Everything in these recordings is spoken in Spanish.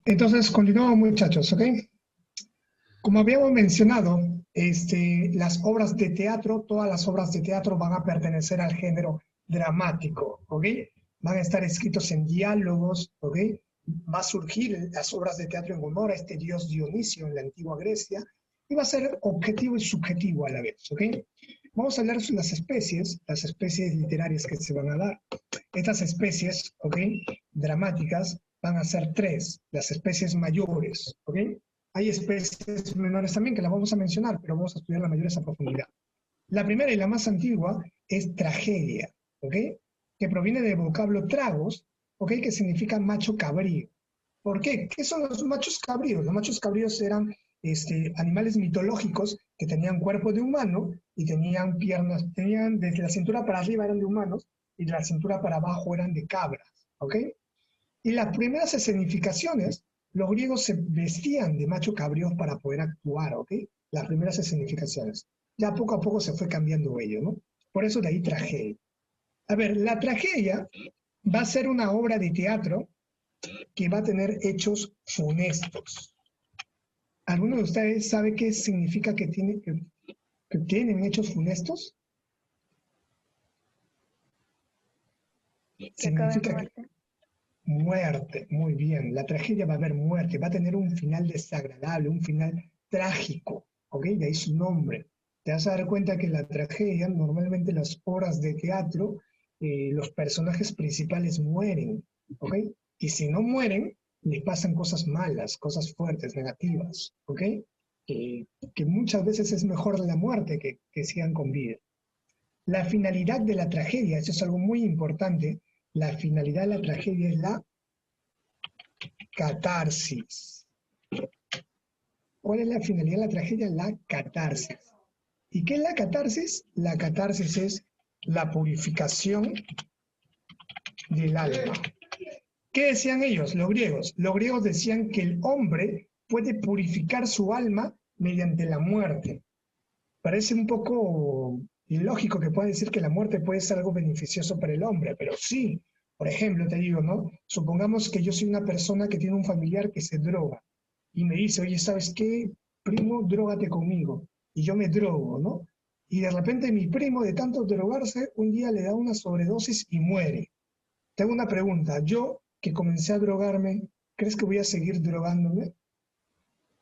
Entonces, continuamos muchachos, ¿ok? Como habíamos mencionado, las obras de teatro, todas las obras de teatro van a pertenecer al género dramático, ¿ok? Van a estar escritos en diálogos, ¿ok? Va a surgir las obras de teatro en honor a este dios Dionisio en la antigua Grecia y va a ser objetivo y subjetivo a la vez, ¿ok? Vamos a hablar sobre las especies literarias que se van a dar. Estas especies, ¿ok? Dramáticas, van a ser tres, las especies mayores, ¿ok? Hay especies menores también que las vamos a mencionar, pero vamos a estudiar las mayores a profundidad. La primera y la más antigua es tragedia, ¿ok? Que proviene del vocablo tragos, ¿ok? Que significa macho cabrío. ¿Por qué? ¿Qué son los machos cabríos? Los machos cabríos eran animales mitológicos que tenían cuerpo de humano y tenían piernas, tenían desde la cintura para arriba eran de humanos y de la cintura para abajo eran de cabras, ¿ok? Y las primeras escenificaciones, los griegos se vestían de macho cabrío para poder actuar, ¿ok? Las primeras escenificaciones. Ya poco a poco se fue cambiando ello, ¿no? Por eso de ahí tragedia. A ver, la tragedia va a ser una obra de teatro que va a tener hechos funestos. ¿Alguno de ustedes sabe qué significa que tienen hechos funestos? Que acabe en Significa que muerte. muerte, muy bien. La tragedia va a haber muerte, va a tener un final desagradable, un final trágico, ¿ok? De ahí su nombre. Te vas a dar cuenta que en la tragedia, normalmente las obras de teatro, los personajes principales mueren, ¿ok? Y si no mueren, les pasan cosas malas, cosas fuertes, negativas, ¿ok? Que muchas veces es mejor la muerte que sigan con vida. La finalidad de la tragedia, eso es algo muy importante, la finalidad de la tragedia es la catarsis. ¿Cuál es la finalidad de la tragedia? La catarsis. ¿Y qué es la catarsis? La catarsis es la purificación del alma. ¿Qué decían ellos, los griegos? Los griegos decían que el hombre puede purificar su alma mediante la muerte. Parece un poco ilógico que pueda decir que la muerte puede ser algo beneficioso para el hombre, pero sí. Por ejemplo, te digo, ¿no? Supongamos que yo soy una persona que tiene un familiar que se droga y me dice, oye, ¿sabes qué? Primo, drógate conmigo. Y yo me drogo, ¿no? Y de repente mi primo, de tanto drogarse, un día le da una sobredosis y muere. Te hago una pregunta. Yo, que comencé a drogarme, ¿crees que voy a seguir drogándome?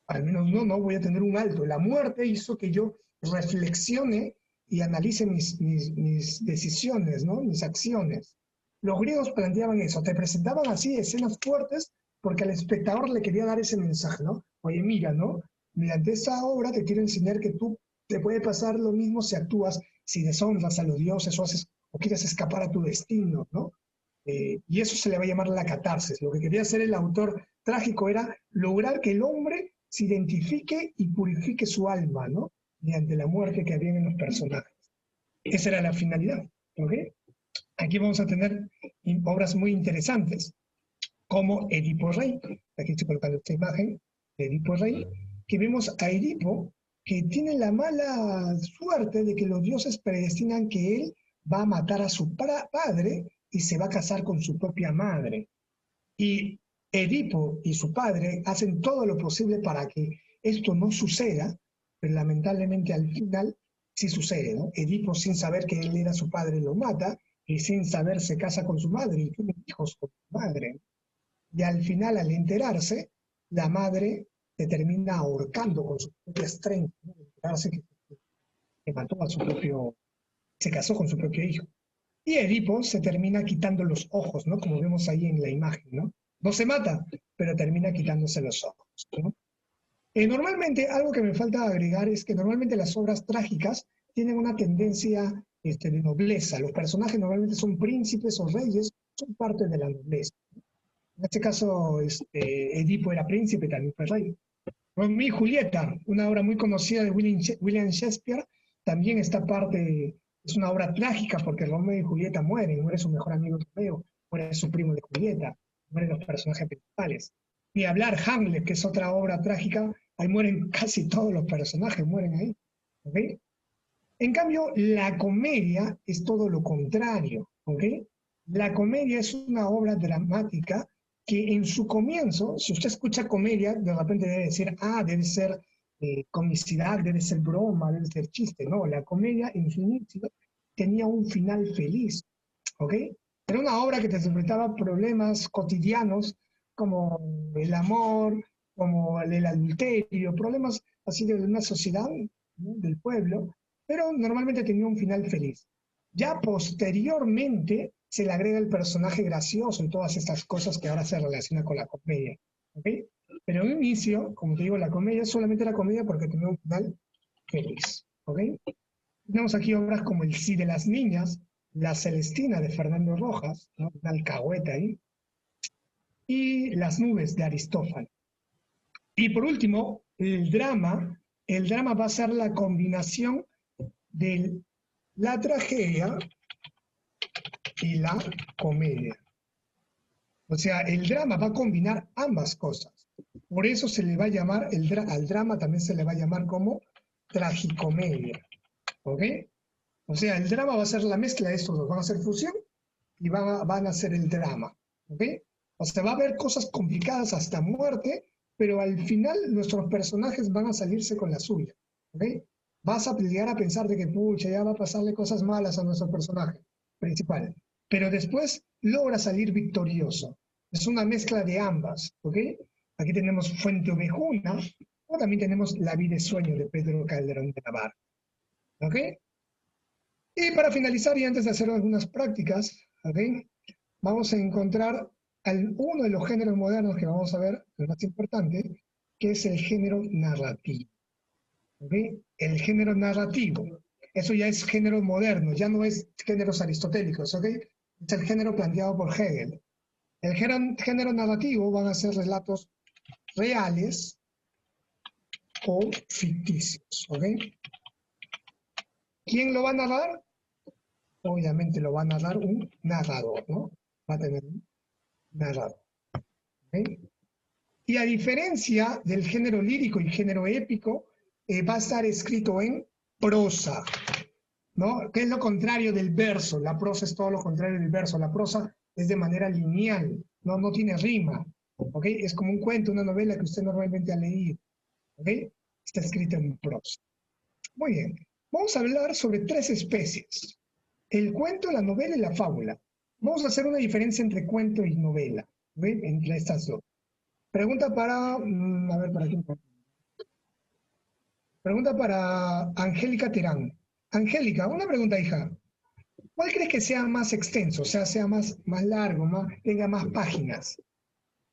Al menos no voy a tener un alto. La muerte hizo que yo reflexione y analice mis decisiones, ¿no? Mis acciones. Los griegos planteaban eso, te presentaban así escenas fuertes porque al espectador le quería dar ese mensaje, ¿no? Oye, mira, ¿no? Mediante esa obra te quiero enseñar que tú te puede pasar lo mismo si actúas, si deshonras a los dioses o, haces, o quieres escapar a tu destino, ¿no? Y eso se le va a llamar la catarsis. Lo que quería hacer el autor trágico era lograr que el hombre se identifique y purifique su alma, ¿no? Mediante la muerte que había en los personajes. Esa era la finalidad, ¿ok? Aquí vamos a tener obras muy interesantes, como Edipo Rey. Aquí estoy colocando esta imagen de Edipo Rey, que vemos a Edipo que tiene la mala suerte de que los dioses predestinan que él va a matar a su padre y se va a casar con su propia madre. Y Edipo y su padre hacen todo lo posible para que esto no suceda, pero lamentablemente al final sí sucede, ¿no? Edipo, sin saber que él era su padre, lo mata, y sin saber se casa con su madre y tiene hijos con su madre. Y al final, al enterarse, la madre se termina ahorcando con su propia strength, ¿no? Enterarse que mató a su propio, se casó con su propio hijo. Y Edipo se termina quitando los ojos, ¿no? Como vemos ahí en la imagen, ¿no? No se mata, pero termina quitándose los ojos, ¿no? Normalmente, algo que me falta agregar es que normalmente las obras trágicas tienen una tendencia de nobleza. Los personajes normalmente son príncipes o reyes, son parte de la nobleza. En este caso, Edipo era príncipe, también fue rey. Romeo y Julieta, una obra muy conocida de William Shakespeare, también está parte, es una obra trágica porque Romeo y Julieta mueren, muere su mejor amigo Romeo, muere su primo de Julieta, mueren los personajes principales. Ni hablar Hamlet, que es otra obra trágica, ahí mueren casi todos los personajes, mueren ahí. ¿Ok? En cambio, la comedia es todo lo contrario. ¿Ok? La comedia es una obra dramática que en su comienzo, si usted escucha comedia, de repente debe decir, ah, debe ser comicidad, debe ser broma, debe ser chiste. No, la comedia en su inicio tenía un final feliz, ¿ok? Era una obra que te interpretaba problemas cotidianos como el amor, como el adulterio, problemas así de una sociedad, ¿no? Del pueblo, pero normalmente tenía un final feliz. Ya posteriormente se le agrega el personaje gracioso y todas estas cosas que ahora se relacionan con la comedia, ¿ok? Pero en un inicio, como te digo, la comedia solamente era comedia porque tenía un final feliz, ¿ok? Tenemos aquí obras como El sí de las niñas, La Celestina de Fernando Rojas, ¿no? Una alcahueta ahí, y Las nubes de Aristófanes. Y por último, el drama va a ser la combinación de la tragedia y la comedia. O sea, el drama va a combinar ambas cosas. Por eso se le va a llamar, al drama también se le va a llamar como tragicomedia. ¿Ok? O sea, el drama va a ser la mezcla de estos dos, van a ser fusión y van a ser el drama. ¿Ok? O sea, va a haber cosas complicadas hasta muerte, pero al final nuestros personajes van a salirse con la suya. ¿Ok? Vas a llegar a pensar de que, pucha, ya va a pasarle cosas malas a nuestro personaje principal, pero después logra salir victorioso. Es una mezcla de ambas. ¿Ok? Aquí tenemos Fuente Ovejuna, o también tenemos La vida y sueño de Pedro Calderón de Navarra. ¿Ok? Y para finalizar, y antes de hacer algunas prácticas, ¿okay? Vamos a encontrar uno de los géneros modernos que vamos a ver, el más importante, que es el género narrativo. ¿Okay? El género narrativo, eso ya es género moderno, ya no es géneros aristotélicos, ¿okay? Es el género planteado por Hegel. El género narrativo van a ser relatos reales o ficticios. ¿Okay? ¿Quién lo va a narrar? Obviamente lo va a narrar un narrador, ¿no? Va a tener un narrador. ¿Okay? Y a diferencia del género lírico y género épico, va a estar escrito en prosa, ¿no? Que es lo contrario del verso. La prosa es todo lo contrario del verso. La prosa es de manera lineal, no tiene rima, ¿ok? Es como un cuento, una novela que usted normalmente ha leído, ¿ok? Está escrita en prosa. Muy bien. Vamos a hablar sobre tres especies: el cuento, la novela y la fábula. Vamos a hacer una diferencia entre cuento y novela, ¿ven? Entre estas dos. Pregunta para, a ver, para quién. Pregunta para Angélica Terán. Angélica, una pregunta, hija. ¿Cuál crees que sea más extenso, o sea, sea más largo, tenga más páginas?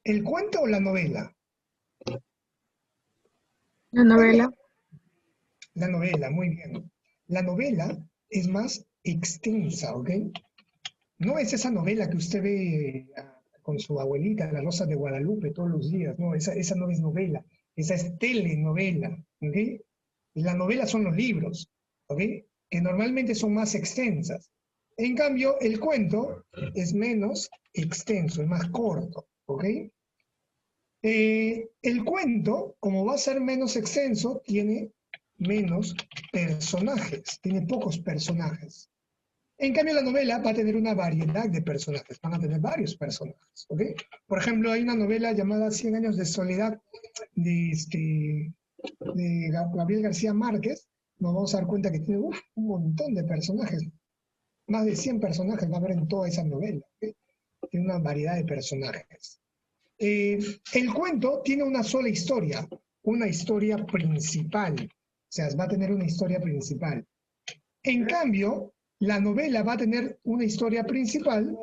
¿El cuento o la novela? La ¿Cuál crees? novela. La novela, muy bien. La novela es más extensa, ¿ok? No es esa novela que usted ve con su abuelita, La Rosa de Guadalupe, todos los días. No, esa no es novela. Esa es telenovela, ¿ok? Y la novela son los libros, ¿ok? Que normalmente son más extensas. En cambio, el cuento es menos extenso, es más corto, ¿ok? El cuento, como va a ser menos extenso, tiene menos personajes, tiene pocos personajes. En cambio, la novela va a tener una variedad de personajes, van a tener varios personajes, ¿ok? Por ejemplo, hay una novela llamada Cien años de soledad de Gabriel García Márquez. Nos vamos a dar cuenta que tiene un montón de personajes, más de 100 personajes va a haber en toda esa novela, ¿ok? Tiene una variedad de personajes. El cuento tiene una sola historia, una historia principal, o sea, va a tener una historia principal. En cambio, la novela va a tener una historia principal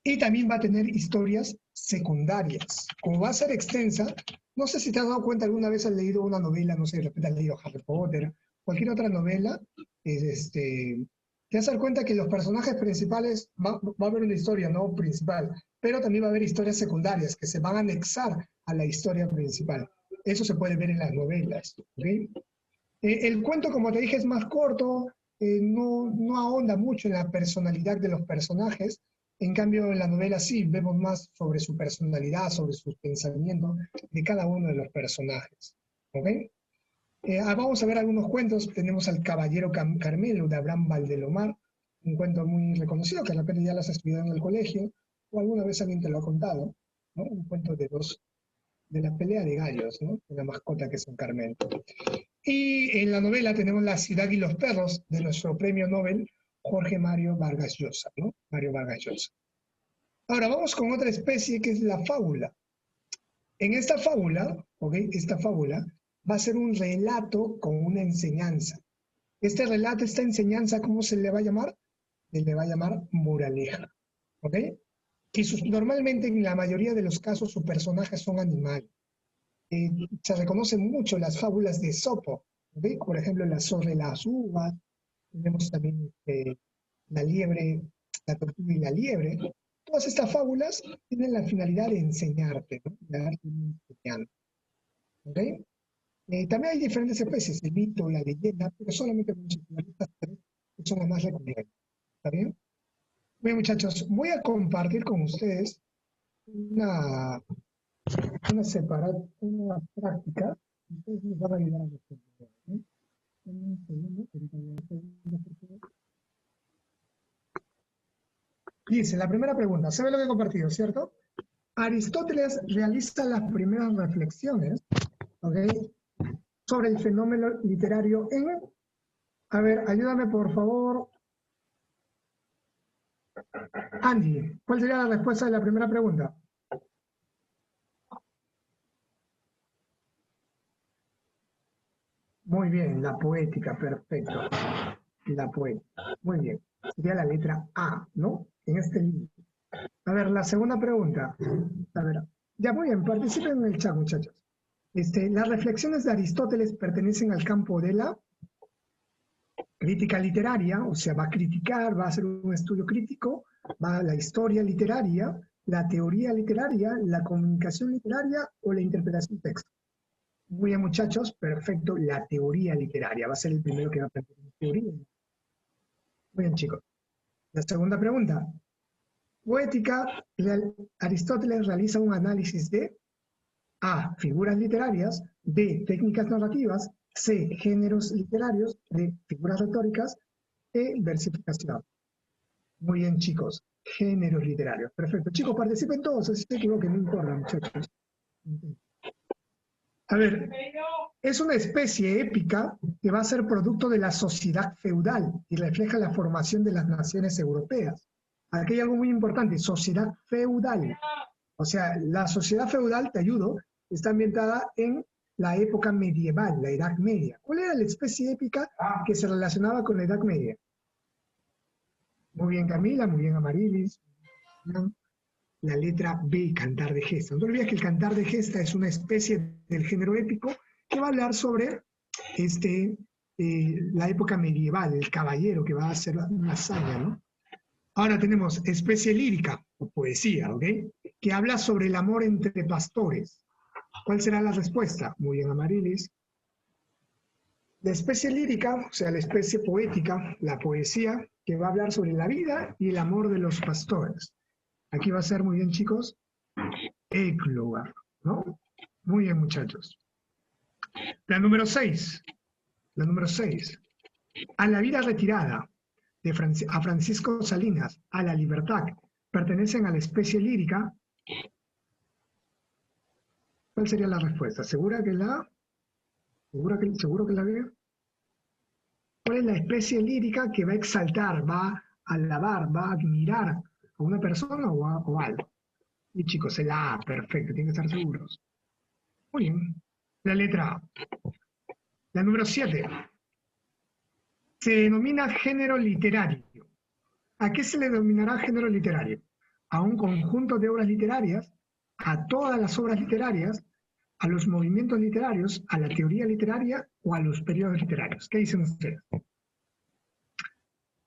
y también va a tener historias secundarias. Como va a ser extensa, no sé si te has dado cuenta, alguna vez has leído una novela, no sé, de repente has leído Harry Potter, cualquier otra novela, te vas a dar cuenta que los personajes principales va a haber una historia no principal, pero también va a haber historias secundarias que se van a anexar a la historia principal. Eso se puede ver en las novelas. ¿Okay? El cuento, como te dije, es más corto, no ahonda mucho en la personalidad de los personajes. En cambio, en la novela sí vemos más sobre su personalidad, sobre sus pensamientos de cada uno de los personajes. ¿Ok? Vamos a ver algunos cuentos. Tenemos al Caballero Carmelo de Abraham Valdelomar, un cuento muy reconocido que de repente ya lo has estudiado en el colegio. o alguna vez alguien te lo ha contado, ¿no? Un cuento de la pelea de gallos, ¿no? De la mascota que es un Carmelo. Y en la novela tenemos La ciudad y los perros, de nuestro premio Nobel, Jorge Mario Vargas Llosa, ¿no? Mario Vargas Llosa. Ahora vamos con otra especie que es la fábula. En esta fábula, ¿ok? Esta fábula va a ser un relato con una enseñanza. Este relato, esta enseñanza, ¿cómo se le va a llamar? Se le va a llamar moraleja, ¿ok? Normalmente en la mayoría de los casos sus personajes son animales. Se reconocen mucho las fábulas de Esopo, ¿ok? Por ejemplo, la zorra y las uvas, tenemos también la liebre, la tortuga y la liebre. Todas estas fábulas tienen la finalidad de enseñarte, ¿no? De darte una enseñanza, ¿ok? También hay diferentes especies, el mito, la leyenda, pero solamente con estas tres que son las más reconocidas. ¿Está bien? Bien, muchachos, voy a compartir con ustedes una práctica. Ustedes me van a ayudar a responder, ¿eh? Un segundo, ahorita voy a hacer una por favor. Dice, la primera pregunta, ¿sabe lo que he compartido, cierto? Aristóteles realiza las primeras reflexiones, ¿ok?, sobre el fenómeno literario en... A ver, ayúdame por favor. Angie, ¿cuál sería la respuesta de la primera pregunta? Muy bien, la poética, perfecto. La poética, muy bien. Sería la letra A, ¿no? En este libro. A ver, la segunda pregunta. A ver, ya muy bien, participen en el chat, muchachos. Las reflexiones de Aristóteles pertenecen al campo de la crítica literaria, o sea, va a criticar, va a hacer un estudio crítico, va a la historia literaria, la teoría literaria, la comunicación literaria o la interpretación de texto. Muy bien, muchachos, perfecto, la teoría literaria, va a ser el primero que va a aprender teoría. Muy bien, chicos. La segunda pregunta. Poética, Aristóteles realiza un análisis de A, figuras literarias, B, técnicas narrativas, C, géneros literarios, D, figuras retóricas, E, versificación. Muy bien, chicos. Géneros literarios. Perfecto. Chicos, participen todos, así que creo que no importa, muchachos. A ver, es una especie épica que va a ser producto de la sociedad feudal y refleja la formación de las naciones europeas. Aquí hay algo muy importante, sociedad feudal. O sea, la sociedad feudal, te ayudo, está ambientada en la época medieval, la Edad Media. ¿Cuál era la especie épica que se relacionaba con la Edad Media? Muy bien, Camila, muy bien, Amarilis. La letra B, cantar de gesta. No te olvides que el cantar de gesta es una especie del género épico que va a hablar sobre la época medieval, el caballero que va a hacer una hazaña, ¿no? Ahora tenemos especie lírica, o poesía, ¿ok?, que habla sobre el amor entre pastores. ¿Cuál será la respuesta? Muy bien, Amarilis. La especie lírica, o sea, la especie poética, la poesía, que va a hablar sobre la vida y el amor de los pastores. Aquí va a ser, muy bien, chicos, ecloga, ¿no? Muy bien, muchachos. La número 6. La número 6. A la vida retirada, a Francisco Salinas, a la libertad, pertenecen a la especie lírica. ¿Cuál sería la respuesta? ¿Segura que la A? ¿Seguro que la B? ¿Cuál es la especie lírica que va a exaltar, va a alabar, va a admirar a una persona o algo? Y chicos, es la A, perfecto, tienen que estar seguros. Muy bien. La letra A. La número 7. Se denomina género literario. ¿A qué se le denominará género literario? A un conjunto de obras literarias, a todas las obras literarias, a los movimientos literarios, a la teoría literaria o a los periodos literarios. ¿Qué dicen ustedes?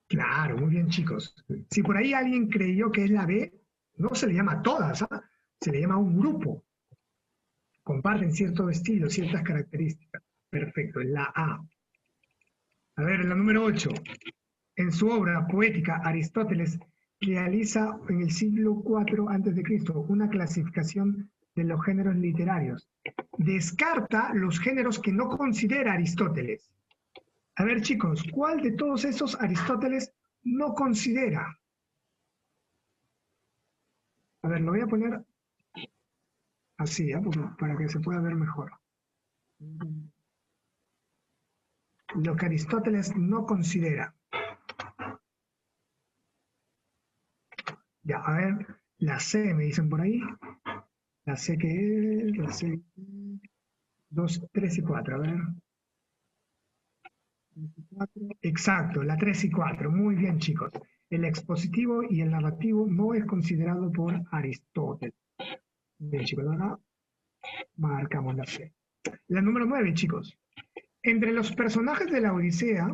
Claro, muy bien, chicos. Si por ahí alguien creyó que es la B, no se le llama a todas, ¿ah? Se le llama a un grupo. Comparten cierto estilo, ciertas características. Perfecto, es la A. A ver, la número 8. En su obra poética, Aristóteles realiza en el siglo IV a.C. una clasificación de los géneros literarios. Descarta los géneros que no considera Aristóteles. A ver, chicos, ¿cuál de todos esos Aristóteles no considera? A ver, lo voy a poner así, para que se pueda ver mejor. Lo que Aristóteles no considera. Ya, a ver, la C me dicen por ahí. La C que es, la C 2, 3 y 4, a ver. Exacto, la 3 y 4. Muy bien, chicos. El expositivo y el narrativo no es considerado por Aristóteles. Bien, chicos, ahora marcamos la C. La número 9, chicos. Entre los personajes de la Odisea,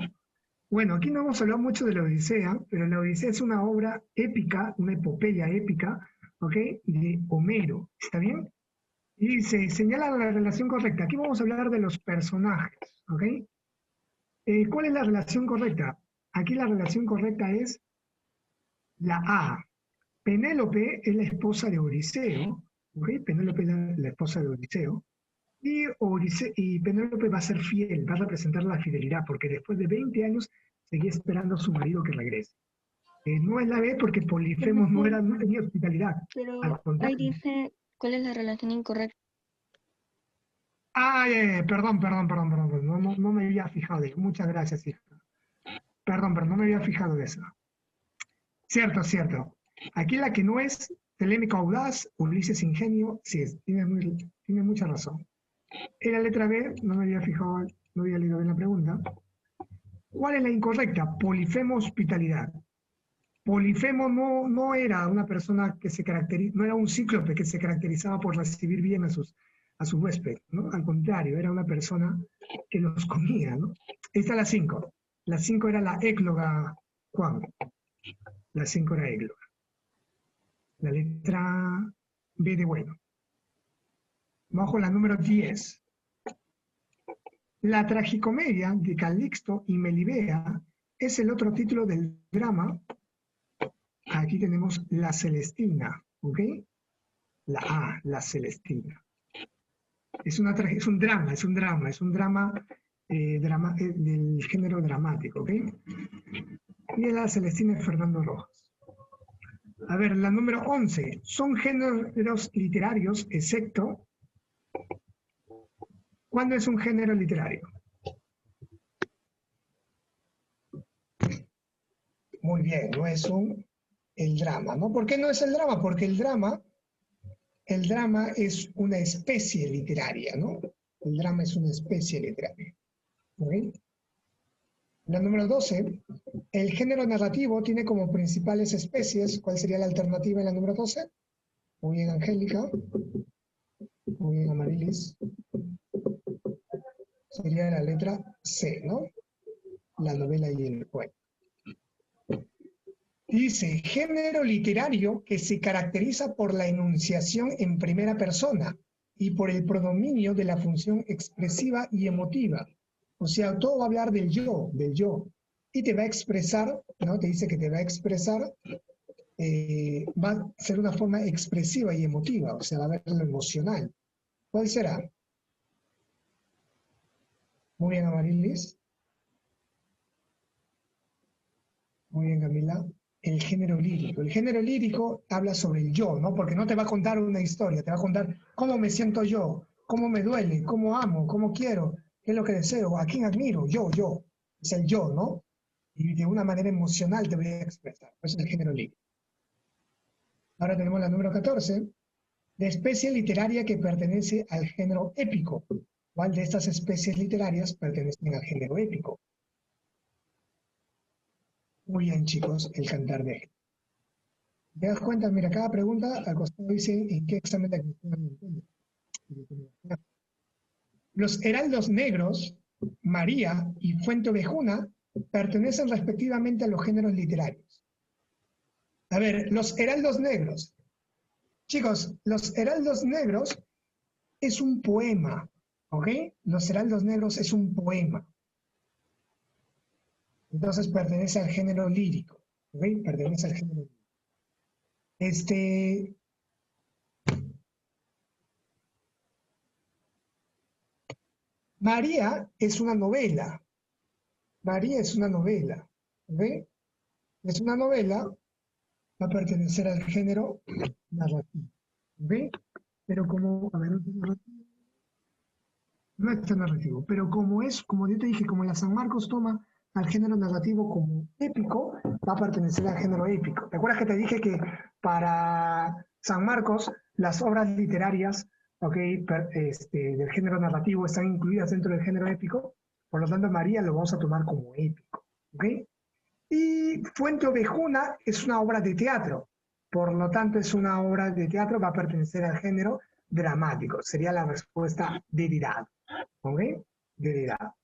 bueno, aquí no hemos hablado mucho de la Odisea, pero la Odisea es una obra épica, una epopeya épica, ¿ok? De Homero, ¿está bien? Y se señala la relación correcta. Aquí vamos a hablar de los personajes, ¿ok? ¿Cuál es la relación correcta? Aquí la relación correcta es la A. Penélope es la esposa de Odiseo, ¿ok? Penélope es la esposa de Odiseo. Y Penélope va a ser fiel, va a representar la fidelidad, porque después de 20 años seguía esperando a su marido que regrese. No es la B porque Polifemo Profesor, no tenía hospitalidad, al pero ahí contrario. dice cuál es la relación incorrecta. Ah, perdón, no me había fijado de eso. Muchas gracias, hija. Perdón, pero no me había fijado de eso. Cierto, cierto. Aquí la que no es Telémico audaz, Ulises ingenio, sí, tiene mucha razón. En la letra B, no me había fijado, no había leído bien la pregunta. ¿Cuál es la incorrecta? Polifemo hospitalidad. Polifemo no era una persona que se caracteriza, no era un cíclope que se caracterizaba por recibir bien a sus huéspedes, ¿no? Al contrario, era una persona que los comía, ¿no? Esta es la 5. La 5 era la égloga, Juan. La 5 era égloga. La letra B de bueno. Vamos con la número 10. La tragicomedia de Calixto y Melibea es el otro título del drama. Aquí tenemos La Celestina, ¿ok? La A, La Celestina. Es un drama del género dramático, ¿ok? Y La Celestina es Fernando Rojas. A ver, la número 11. Son géneros literarios, excepto. ¿Cuándo es un género literario? Muy bien, no es el drama, ¿no? ¿Por qué no es el drama? Porque el drama es una especie literaria, ¿no? El drama es una especie literaria. ¿Ok? La número 12, el género narrativo tiene como principales especies. ¿Cuál sería la alternativa en la número 12? Muy bien, Angélica. Muy bien, Amarilis. Sería la letra C, ¿no? La novela y el cuento. Dice, género literario que se caracteriza por la enunciación en primera persona y por el predominio de la función expresiva y emotiva. O sea, todo va a hablar del yo, y te va a expresar, ¿no? Te dice que te va a expresar, va a ser una forma expresiva y emotiva, o sea, va a haber lo emocional. ¿Cuál será? Muy bien, Amarilis. Muy bien, Camila. El género lírico. El género lírico habla sobre el yo, ¿no? Porque no te va a contar una historia, te va a contar cómo me siento yo, cómo me duele, cómo amo, cómo quiero, qué es lo que deseo, a quién admiro, yo. Es el yo, ¿no? Y de una manera emocional te voy a expresar. Eso es el género lírico. Ahora tenemos la número 14, de especie literaria que pertenece al género épico. ¿Cuál de estas especies literarias pertenecen al género épico? Muy bien, chicos, el cantar de ¿Te das cuenta? Mira, cada pregunta al costado dice en qué examen de admisión. Los heraldos negros, María y Fuente Ovejuna, pertenecen respectivamente a los géneros literarios. A ver, los heraldos negros. Chicos, los heraldos negros es un poema, ¿ok? Los heraldos negros es un poema. Entonces pertenece al género lírico, ¿ok? Pertenece al género lírico. María es una novela. María es una novela, ¿ok? Es una novela. va a pertenecer al género narrativo. ¿Ok? Pero como, a ver, no es narrativo, pero como yo te dije, como la San Marcos toma al género narrativo como épico, va a pertenecer al género épico. ¿Te acuerdas que te dije que para San Marcos las obras literarias, okay, del género narrativo están incluidas dentro del género épico? Por lo tanto, María lo vamos a tomar como épico. ¿Okay? Y Fuente Ovejuna es una obra de teatro. Por lo tanto, es una obra de teatro, va a pertenecer al género dramático. Sería la respuesta Derrida. ¿Ok? Derrida.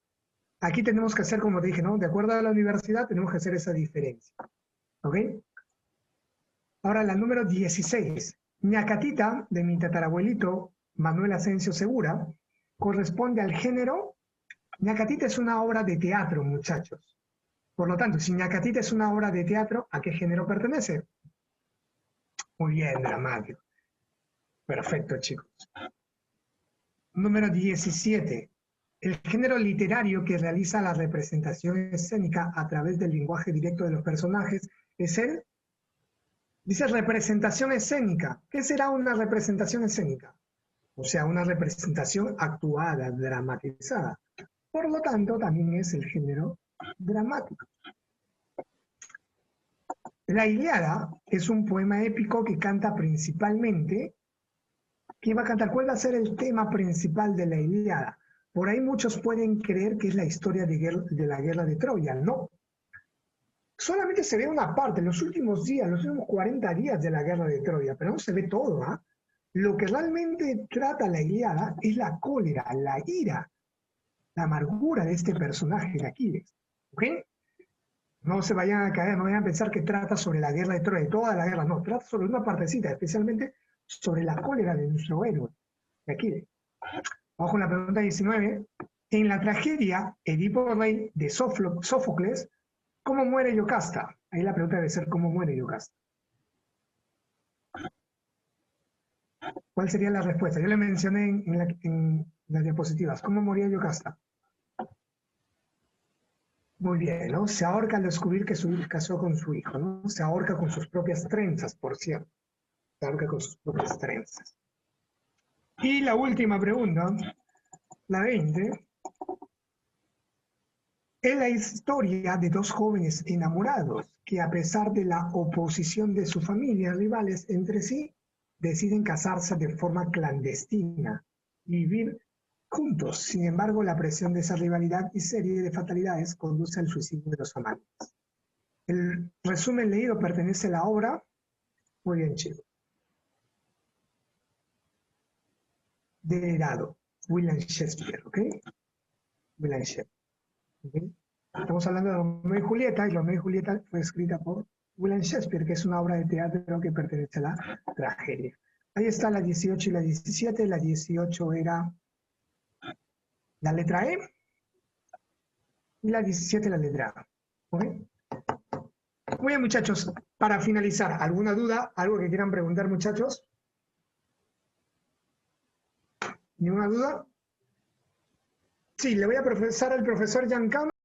Aquí tenemos que hacer, como te dije, ¿no? De acuerdo a la universidad, tenemos que hacer esa diferencia. ¿Ok? Ahora la número 16. Ñacatita, de mi tatarabuelito Manuel Asensio Segura, corresponde al género. Ñacatita es una obra de teatro, muchachos. Por lo tanto, si Ñacatita es una obra de teatro, ¿a qué género pertenece? Muy bien, dramático. Perfecto, chicos. Número 17. El género literario que realiza la representación escénica a través del lenguaje directo de los personajes es el... Dice representación escénica. ¿Qué será una representación escénica? O sea, una representación actuada, dramatizada. Por lo tanto, también es el género dramático. La Ilíada es un poema épico que canta principalmente... ¿Quién va a cantar? ¿Cuál va a ser el tema principal de la Ilíada? Por ahí muchos pueden creer que es la historia de la guerra de Troya. No. Solamente se ve una parte, los últimos días, los últimos 40 días de la guerra de Troya, pero no se ve todo. ¿Ah? Lo que realmente trata la Ilíada es la cólera, la ira, la amargura de este personaje de Aquiles. ¿Ok? No se vayan a caer, no vayan a pensar que trata sobre la guerra de Troya, toda la guerra, no, trata sobre una partecita, especialmente sobre la cólera de nuestro héroe, de Aquiles. Vamos con la pregunta 19. En la tragedia Edipo Rey de Sófocles, ¿cómo muere Yocasta? Ahí la pregunta debe ser ¿cómo muere Yocasta? ¿Cuál sería la respuesta? Yo le mencioné en las diapositivas. ¿Cómo moría Yocasta? Muy bien, ¿no? Se ahorca al descubrir que su hijo casó con su hijo, ¿no? Se ahorca con sus propias trenzas, por cierto. Se ahorca con sus propias trenzas. Y la última pregunta, la 20. Es la historia de dos jóvenes enamorados que, a pesar de la oposición de su familia, rivales entre sí, deciden casarse de forma clandestina y vivir juntos. Sin embargo, la presión de esa rivalidad y serie de fatalidades conduce al suicidio de los amantes. El resumen leído pertenece a la obra. Muy bien, chicos. Delirado. William Shakespeare, ¿ok? William Shakespeare. ¿Okay? Estamos hablando de Romeo y Julieta, y Romeo y Julieta fue escrita por William Shakespeare, que es una obra de teatro que pertenece a la tragedia. Ahí está la 18 y la 17. La 18 era la letra E y la 17 la letra A. ¿Okay? Muy bien, muchachos. Para finalizar, ¿alguna duda? ¿Algo que quieran preguntar, muchachos? ¿Ninguna duda? Sí, le voy a profesar al profesor Giancarlo.